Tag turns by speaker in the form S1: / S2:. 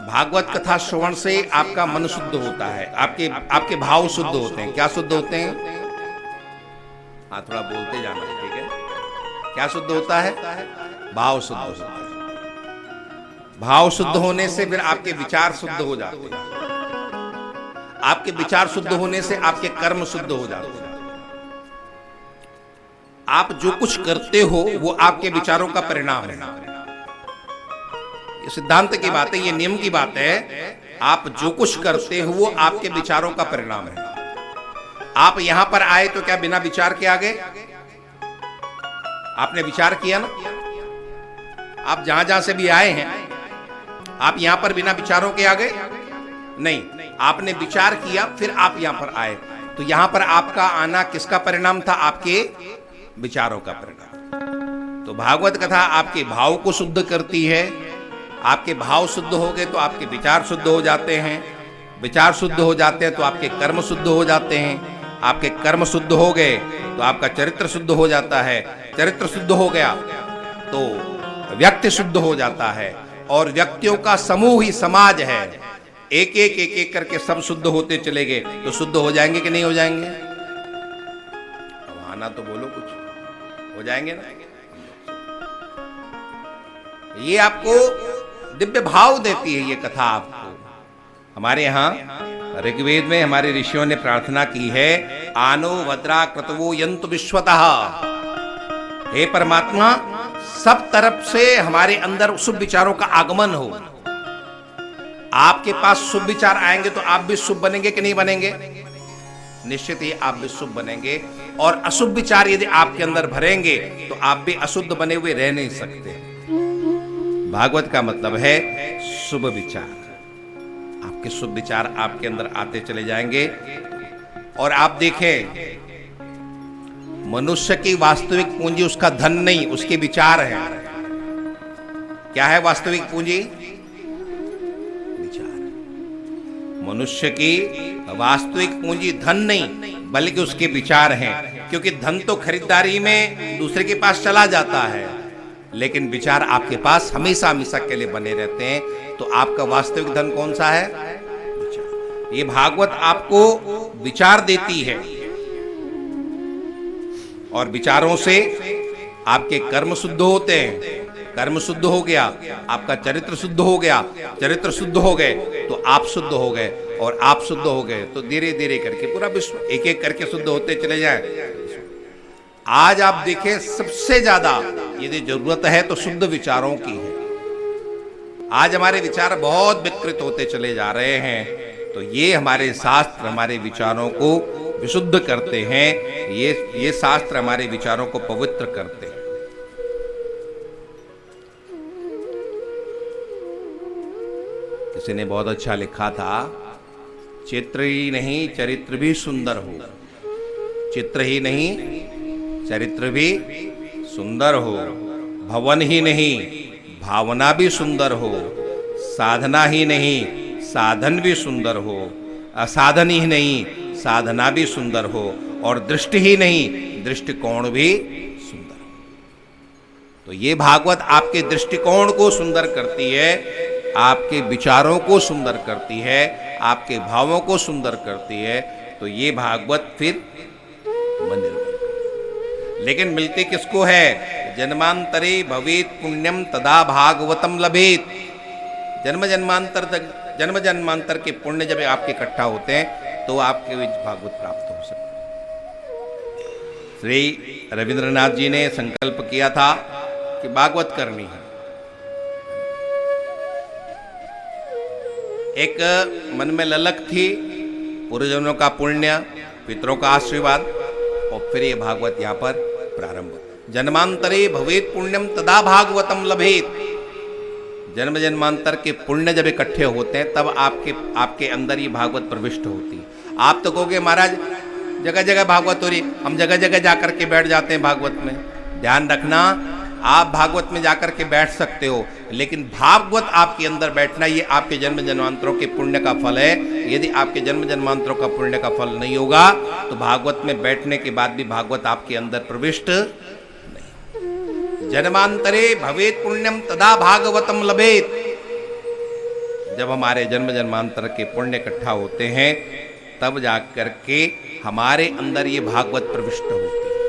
S1: भागवत कथा श्रवण से आपका मन शुद्ध होता है, आपके आपके भाव शुद्ध होते हैं। क्या शुद्ध होते हैं? हाँ, थोड़ा बोलते जाना है, ठीक है। क्या शुद्ध होता है? भाव शुद्ध होता है। भाव शुद्ध होने से फिर आपके विचार शुद्ध हो जाते हैं। आपके विचार शुद्ध होने से आपके कर्म शुद्ध हो जाते हैं। आप जो कुछ करते हो वो आपके विचारों का परिणाम है। ये सिद्धांत की बात है, ये नियम की बात है। आप जो कुछ करते हो वो आपके विचारों का परिणाम है। आप यहां पर आए तो क्या बिना विचार के आ गए? आपने विचार किया ना? आप जहां जहां से भी आए हैं, आप यहां पर बिना विचारों के आ गए? नहीं, आपने विचार किया फिर आप यहां पर आए। तो यहां पर आपका आना किसका परिणाम था? आपके विचारों का परिणाम। तो भागवत कथा आपके भाव को शुद्ध करती है। आपके भाव शुद्ध हो गए तो आपके विचार शुद्ध हो जाते हैं। विचार शुद्ध हो जाते हैं तो आपके कर्म शुद्ध हो जाते हैं। आपके कर्म शुद्ध हो गए तो आपका चरित्र शुद्ध हो जाता है। चरित्र शुद्ध हो गया तो व्यक्ति शुद्ध हो जाता है। और व्यक्तियों का समूह ही समाज है। एक एक करके सब शुद्ध होते चले गए तो शुद्ध हो जाएंगे कि नहीं हो जाएंगे? अब आना तो बोलो, कुछ हो जाएंगे ना? ये आपको दिव्य भाव देती है ये कथा आपको। हमारे यहाँ ऋग्वेद में हमारे ऋषियों ने प्रार्थना की है, आनो भद्रा क्रतवो यंतु विश्वतः। हे परमात्मा, सब तरफ से हमारे अंदर शुभ विचारों का आगमन हो। आपके पास शुभ विचार आएंगे तो आप भी शुभ बनेंगे कि नहीं बनेंगे? निश्चित ही आप भी शुभ बनेंगे। और अशुभ विचार यदि आपके अंदर भरेंगे तो आप भी अशुद्ध बने हुए रह नहीं सकते। भागवत का मतलब है शुभ विचार। आपके शुभ विचार आपके अंदर आते चले जाएंगे। और आप देखें, मनुष्य की वास्तविक पूंजी उसका धन नहीं, उसके विचार है। क्या है वास्तविक पूंजी? विचार। मनुष्य की वास्तविक पूंजी धन नहीं बल्कि उसके विचार हैं। क्योंकि धन तो खरीदारी में दूसरे के पास चला जाता है, लेकिन विचार आपके पास हमेशा हमेशा के लिए बने रहते हैं। तो आपका वास्तविक धन कौन सा है? विचार। ये भागवत आपको विचार देती है। और विचारों से आपके कर्म शुद्ध होते हैं। कर्म शुद्ध हो गया, आपका चरित्र शुद्ध हो गया। चरित्र शुद्ध हो गए तो आप शुद्ध हो गए। और आप शुद्ध हो गए तो धीरे धीरे करके पूरा विश्व एक एक करके शुद्ध होते चले जाए। आज आप देखें, सबसे ज्यादा यदि जरूरत है तो शुद्ध विचारों की है। आज हमारे विचार बहुत विकृत होते चले जा रहे हैं। तो ये हमारे शास्त्र हमारे विचारों को विशुद्ध करते हैं। ये शास्त्र हमारे विचारों को पवित्र करते हैं। किसी ने बहुत अच्छा लिखा था, चित्र ही नहीं चरित्र भी सुंदर हो। चित्र ही नहीं चरित्र भी सुंदर हो। भवन ही नहीं भावना भी सुंदर हो। साधना ही नहीं साधन भी सुंदर हो। असाधन ही नहीं साधना भी सुंदर हो। और दृष्टि ही नहीं दृष्टिकोण भी सुंदर हो। तो ये भागवत आपके दृष्टिकोण को सुंदर करती है, आपके विचारों को सुंदर करती है, आपके भावों को सुंदर करती है। तो ये भागवत फिर मंदिर। लेकिन मिलती किसको है? जन्मांतरे भवेत पुण्यम तदा भागवतम लभेत। जन्म जन्मांतर के पुण्य जब आपके इकट्ठा होते हैं तो आपके भागवत प्राप्त हो सकते हैं। श्री रविंद्रनाथ जी ने संकल्प किया था कि भागवत करनी है। एक मन में ललक थी, पूर्वजन्मों का पुण्य, पितरों का आशीर्वाद, और फिर ये भागवत यहाँ पर प्रारंभ। जन्मांतरे भवेत पुण्यम तदा भागवतम लभेत। जन्म जन्मांतर के पुण्य जब इकट्ठे होते हैं तब आपके अंदर ये भागवत प्रविष्ट होती है। आप तो कहोगे महाराज जगह जगह भागवत हो रही, हम जगह जगह जाकर के बैठ जाते हैं भागवत में। ध्यान रखना, आप भागवत में जाकर के बैठ सकते हो, लेकिन भागवत आपके अंदर बैठना ये आपके जन्म जन्मांतरों के पुण्य का फल है। यदि आपके जन्म जन्मांतरों का पुण्य का फल नहीं होगा तो भागवत में बैठने के बाद भी भागवत आपके अंदर प्रविष्ट नहीं। जन्मांतरे भवेत पुण्यम तदा भागवतम लभेत। जब हमारे जन्म जन्मांतर के पुण्य इकट्ठा होते हैं तब जाकर के हमारे अंदर ये भागवत प्रविष्ट होते हैं।